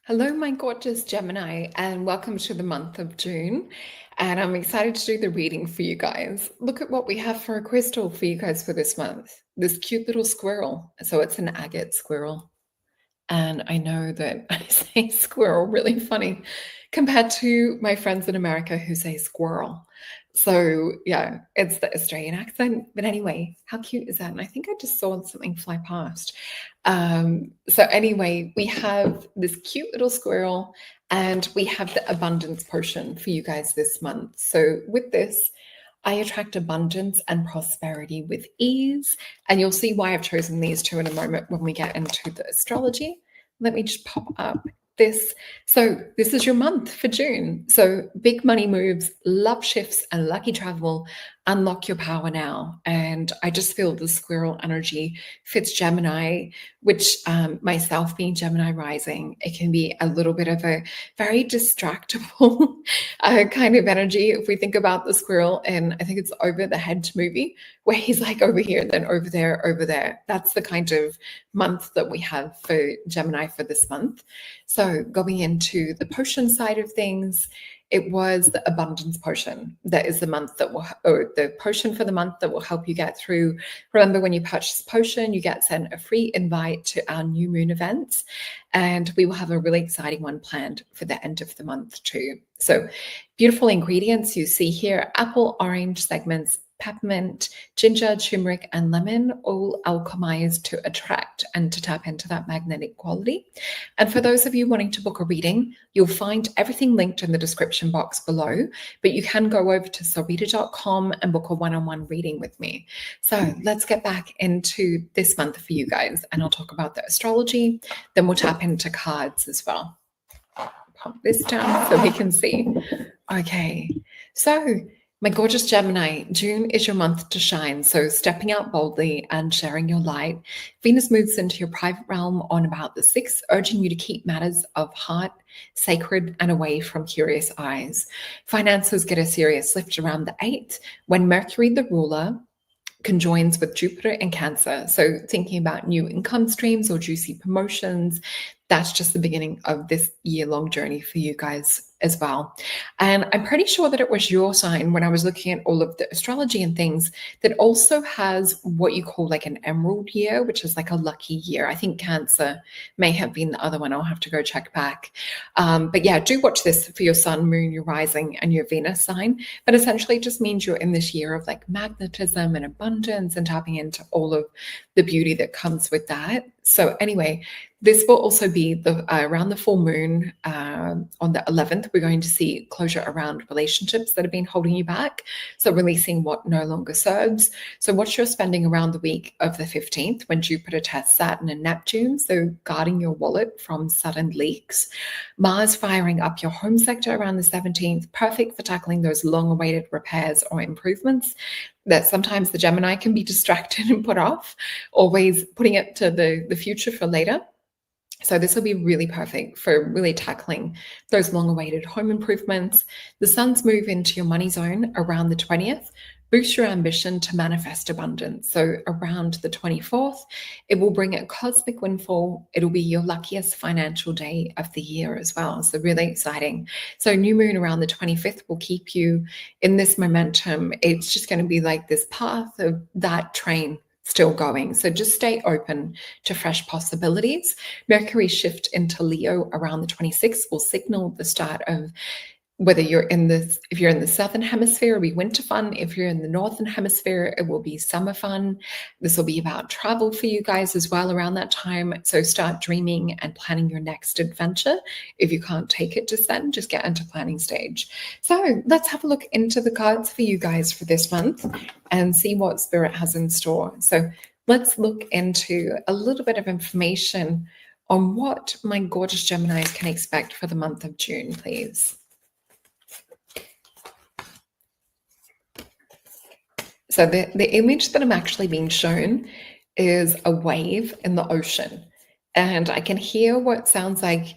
Hello, my gorgeous Gemini, and welcome to the month of June. And I'm excited to do the reading for you guys. Look at what we have for a crystal for you guys for this month. This cute little squirrel. So it's an agate squirrel. And I know that I say squirrel really funny compared to my friends in America who say squirrel. So yeah, it's the Australian accent. But anyway, how cute is that? And I think I just saw something fly past. So anyway, we have this cute little squirrel and we have the abundance potion for you guys this month. So with this, I attract abundance and prosperity with ease. And you'll see why I've chosen these two in a moment when we get into the astrology. Let me just pop up this. So this is your month for June. So big money moves, love shifts, and lucky travel. Unlock your power now. And I just feel the squirrel energy fits Gemini, which myself being Gemini rising, it can be a little bit of a very distractible kind of energy. If we think about the squirrel, and I think it's Over the Hedge movie, where he's like over here, then over there, over there. That's the kind of month that we have for Gemini for this month. So going into the potion side of things, it was the abundance potion that is the month that will, or the potion for the month that will help you get through. Remember, when you purchase potion, you get sent a free invite to our new moon events, and we will have a really exciting one planned for the end of the month too. So beautiful ingredients you see here: apple, orange segments, peppermint, ginger, turmeric, and lemon, all alchemized to attract and to tap into that magnetic quality. And for those of you wanting to book a reading, you'll find everything linked in the description box below, but you can go over to solreta.com and book a one-on-one reading with me. So let's get back into this month for you guys, and I'll talk about the astrology, then we'll tap into cards as well. Pop this down so we can see. Okay, so my gorgeous Gemini, June is your month to shine. So stepping out boldly and sharing your light. Venus moves into your private realm on about the 6th, urging you to keep matters of heart sacred and away from curious eyes. Finances get a serious lift around the 8th when Mercury, the ruler, conjoins with Jupiter in Cancer. So thinking about new income streams or juicy promotions, that's just the beginning of this year-long journey for you guys as well. And I'm pretty sure that it was your sign when I was looking at all of the astrology and things that also has what you call like an emerald year, which is like a lucky year. I think Cancer may have been the other one. I'll have to go check back. But yeah, do watch this for your sun, moon, your rising, and your Venus sign. But essentially it just means you're in this year of like magnetism and abundance and tapping into all of the beauty that comes with that. So anyway, this will also be the around the full moon on the 11th. We're going to see closure around relationships that have been holding you back. So releasing what no longer serves. So what you're spending around the week of the 15th when Jupiter tests Saturn and Neptune. So guarding your wallet from sudden leaks. Mars firing up your home sector around the 17th. Perfect for tackling those long-awaited repairs or improvements that sometimes the Gemini can be distracted and put off, always putting it to the future for later. So this will be really perfect for really tackling those long-awaited home improvements. The sun's move into your money zone around the 20th. Boost your ambition to manifest abundance. So around the 24th, it will bring a cosmic windfall. It'll be your luckiest financial day of the year as well. So really exciting. So new moon around the 25th will keep you in this momentum. It's just going to be like this path of that train still going. So just stay open to fresh possibilities. Mercury shift into Leo around the 26th will signal the start of whether you're in this, if you're in the southern hemisphere, it'll be winter fun. If you're in the northern hemisphere, it will be summer fun. This will be about travel for you guys as well around that time. So start dreaming and planning your next adventure. If you can't take it just then, just get into planning stage. So let's have a look into the cards for you guys for this month and see what Spirit has in store. So let's look into a little bit of information on what my gorgeous Geminis can expect for the month of June, please. So the image that I'm actually being shown is a wave in the ocean. And I can hear what sounds like,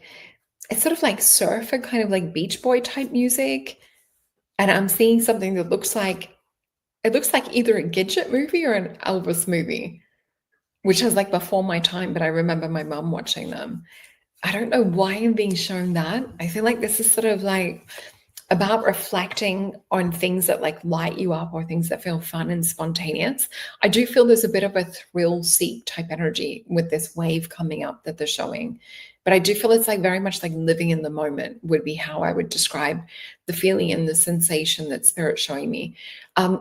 it's sort of like surfer, kind of like Beach Boy type music. And I'm seeing something that looks like, it looks like either a Gidget movie or an Elvis movie, which is like before my time, but I remember my mom watching them. I don't know why I'm being shown that. I feel like this is sort of like about reflecting on things that like light you up or things that feel fun and spontaneous. I do feel there's a bit of a thrill seek type energy with this wave coming up that they're showing. But I do feel it's like very much like living in the moment would be how I would describe the feeling and the sensation that spirit's showing me.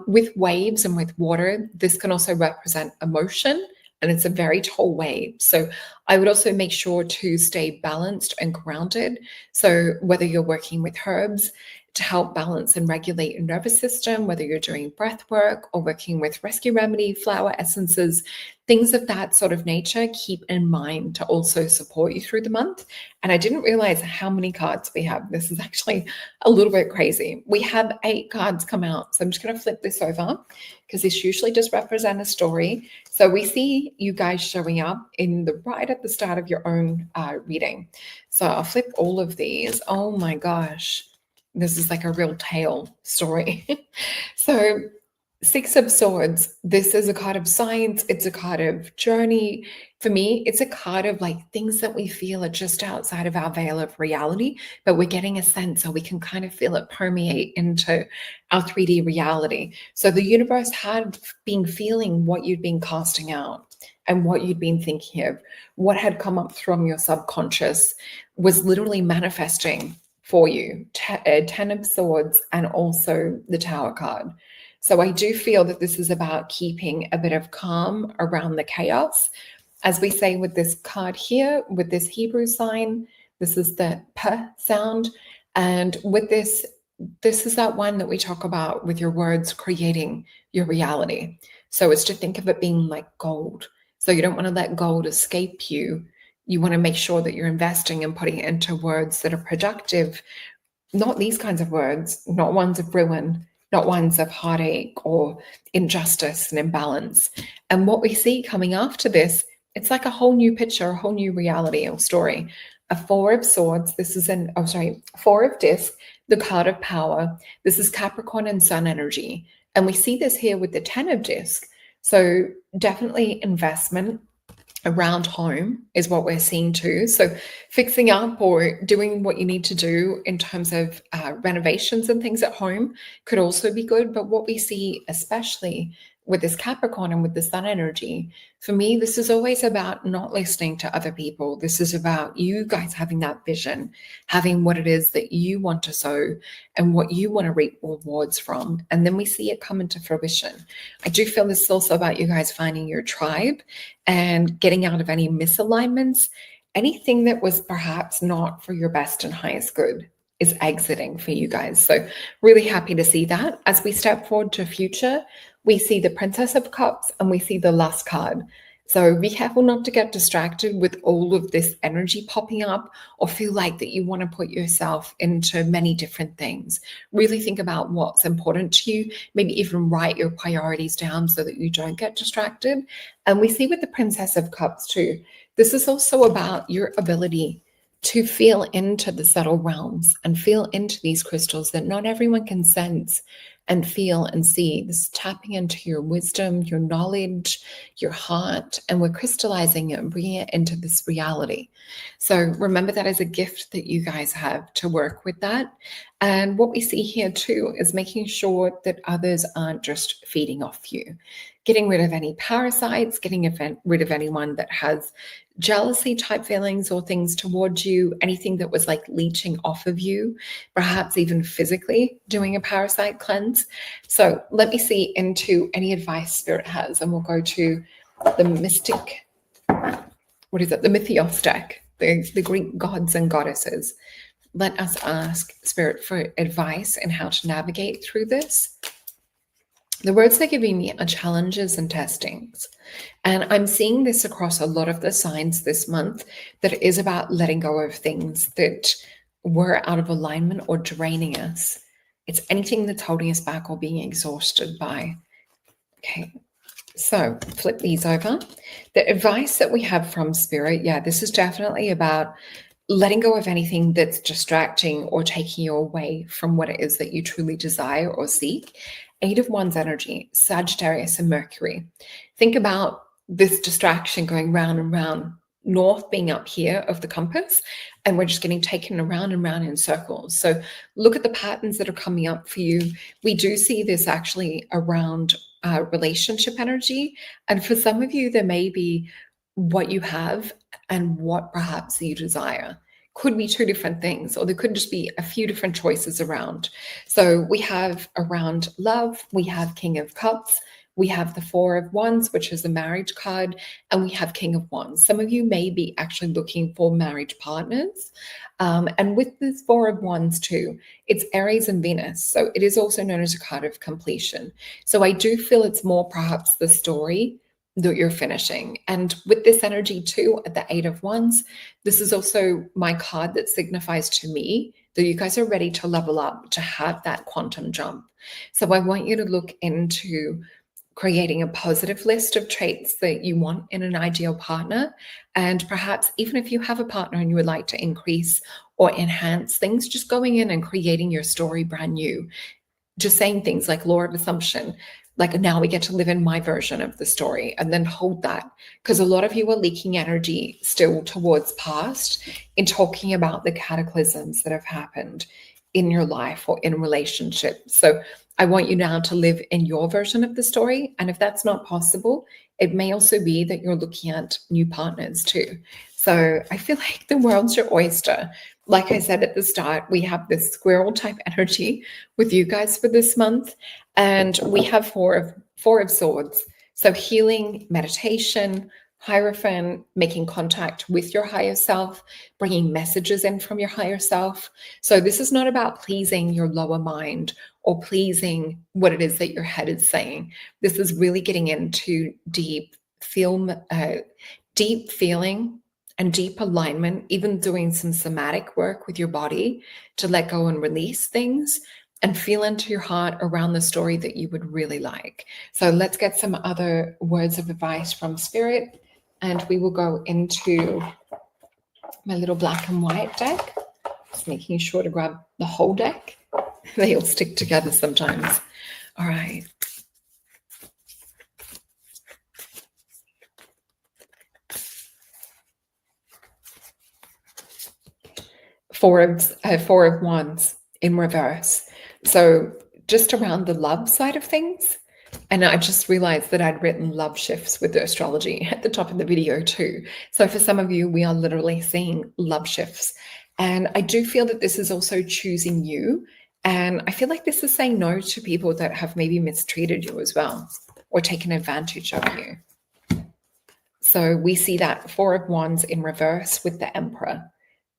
With waves and with water, this can also represent emotion, and it's a very tall wave. So I would also make sure to stay balanced and grounded. So whether you're working with herbs to help balance and regulate your nervous system, whether you're doing breath work or working with rescue remedy, flower essences, things of that sort of nature, keep in mind to also support you through the month. And I didn't realize how many cards we have. This is actually a little bit crazy. We have 8 cards come out. So I'm just going to flip this over because this usually just represents a story. So we see you guys showing up in the right at the start of your own reading. So I'll flip all of these. Oh my gosh. This is like a real tale story. So 6 of Swords, this is a card of science. It's a card of journey. For me, it's a card of like things that we feel are just outside of our veil of reality, but we're getting a sense, so we can kind of feel it permeate into our 3D reality. So the universe had been feeling what you'd been casting out and what you'd been thinking of, what had come up from your subconscious was literally manifesting for you. 10 of Swords and also the Tower card. So I do feel that this is about keeping a bit of calm around the chaos. As we say with this card here, with this Hebrew sign, this is the P sound. And with this is that one that we talk about with your words creating your reality. So it's to think of it being like gold. So you don't want to let gold escape you. You want to make sure that you're investing and putting it into words that are productive, not these kinds of words, not ones of ruin, not ones of heartache or injustice and imbalance. And what we see coming after this, it's like a whole new picture, a whole new reality or story. A 4 of Swords, this is 4 of Disc, the card of power. This is Capricorn and Sun energy. And we see this here with the 10 of Disc. So definitely investment around home is what we're seeing too. So fixing up or doing what you need to do in terms of renovations and things at home could also be good. But what we see, especially with this Capricorn and with the Sun energy, for me, this is always about not listening to other people. This is about you guys having that vision, having what it is that you want to sow and what you want to reap rewards from. And then we see it come into fruition. I do feel this is also about you guys finding your tribe and getting out of any misalignments. Anything that was perhaps not for your best and highest good is exiting for you guys. So really happy to see that. As we step forward to future, we see the Princess of Cups and we see the Lust card. So be careful not to get distracted with all of this energy popping up or feel like that you want to put yourself into many different things. Really think about what's important to you. Maybe even write your priorities down so that you don't get distracted. And we see with the Princess of Cups too, this is also about your ability to feel into the subtle realms and feel into these crystals that not everyone can sense and feel and see. This is tapping into your wisdom, your knowledge, your heart, and we're crystallizing it and bringing it into this reality. So remember that as a gift that you guys have to work with that. And what we see here too is making sure that others aren't just feeding off you, getting rid of any parasites, getting rid of anyone that has jealousy type feelings or things towards you, anything that was like leeching off of you, perhaps even physically doing a parasite cleanse. So let me see into any advice Spirit has, and we'll go to the mystic, what is it? The Mythos deck, the Greek gods and goddesses. Let us ask Spirit for advice and how to navigate through this. The words they're giving me are challenges and testings. And I'm seeing this across a lot of the signs this month, that it is about letting go of things that were out of alignment or draining us. It's anything that's holding us back or being exhausted by. Okay, so flip these over. The advice that we have from Spirit, yeah, this is definitely about letting go of anything that's distracting or taking you away from what it is that you truly desire or seek. 8 of Wands energy, Sagittarius and Mercury. Think about this distraction going round and round. north being up here of the compass, and we're just getting taken around and around in circles. So look at the patterns that are coming up for you. We do see this actually around relationship energy. And for some of you, there may be what you have and what perhaps you desire. Could be two different things, or there could just be a few different choices around. So we have around love, we have King of Cups, we have the Four of Wands, which is a marriage card, and we have King of Wands. Some of you may be actually looking for marriage partners. And with this Four of Wands too, it's Aries and Venus. So it is also known as a card of completion. So I do feel it's more perhaps the story that you're finishing. And with this energy too, at the Eight of Wands, this is also my card that signifies to me that you guys are ready to level up, to have that quantum jump. So I want you to look into creating a positive list of traits that you want in an ideal partner. And perhaps even if you have a partner and you would like to increase or enhance things, just going in and creating your story brand new. Just saying things like law of assumption, like now we get to live in my version of the story, and then hold that. Because a lot of you are leaking energy still towards past in talking about the cataclysms that have happened in your life or in relationships. So I want you now to live in your version of the story. And if that's not possible, it may also be that you're looking at new partners too. So I feel like the world's your oyster. Like I said at the start, we have this squirrel type energy with you guys for this month. And we have four of swords. So healing, meditation, Hierophant, making contact with your higher self, bringing messages in from your higher self. So this is not about pleasing your lower mind or pleasing what it is that your head is saying. This is really getting into deep feeling and deep alignment, even doing some somatic work with your body to let go and release things and feel into your heart around the story that you would really like. So let's get some other words of advice from Spirit. And we will go into my little black and white deck, just making sure to grab the whole deck. They all stick together sometimes. All right. Four of Wands in reverse. So just around the love side of things. And I just realized that I'd written love shifts with the astrology at the top of the video too. So for some of you, we are literally seeing love shifts. And I do feel that this is also choosing you. And I feel like this is saying no to people that have maybe mistreated you as well or taken advantage of you. So we see that Four of Wands in reverse with the Emperor.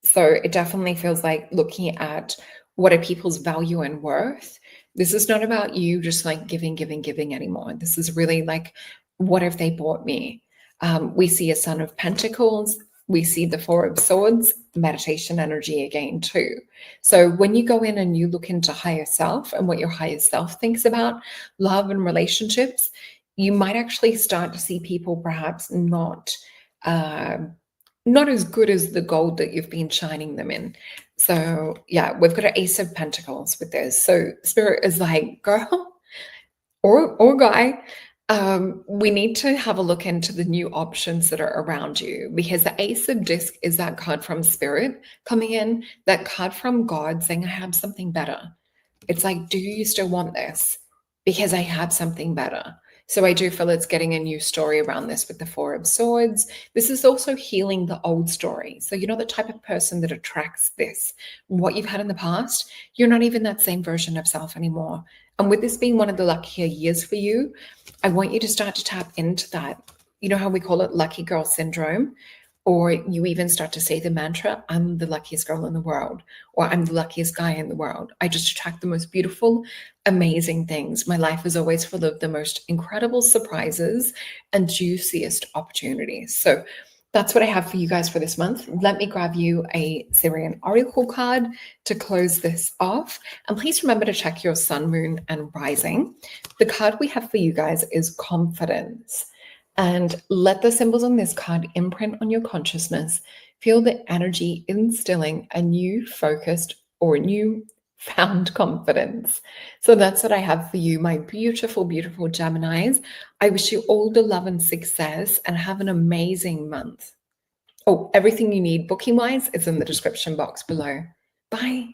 So it definitely feels like looking at what are people's value and worth. This is not about you just like giving anymore. This is really like, what have they bought me? We see a Son of Pentacles. We see the Four of Swords, meditation energy again too. So when you go in and you look into higher self and what your higher self thinks about love and relationships, you might actually start to see people perhaps not as good as the gold that you've been shining them in. So yeah, we've got an Ace of Pentacles with this. So Spirit is like, girl or guy, we need to have a look into the new options that are around you, because the Ace of Disc is that card from Spirit coming in, that card from God saying, I have something better. It's like, do you still want this? Because I have something better. So I do feel it's getting a new story around this with the Four of Swords. This is also healing the old story. So you're not the type of person that attracts this. What you've had in the past, you're not even that same version of self anymore. And with this being one of the luckier years for you, I want you to start to tap into that. You know how we call it lucky girl syndrome? Or you even start to say the mantra, I'm the luckiest girl in the world, or I'm the luckiest guy in the world. I just attract the most beautiful, amazing things. My life is always full of the most incredible surprises and juiciest opportunities. So that's what I have for you guys for this month. Let me grab you a Syrian Oracle card to close this off. And please remember to check your sun, moon, and rising. The card we have for you guys is Confidence. And let the symbols on this card imprint on your consciousness. Feel the energy instilling a new focused or new found confidence. So that's what I have for you, my beautiful, beautiful Geminis. I wish you all the love and success and have an amazing month. Oh, everything you need booking wise is in the description box below. Bye.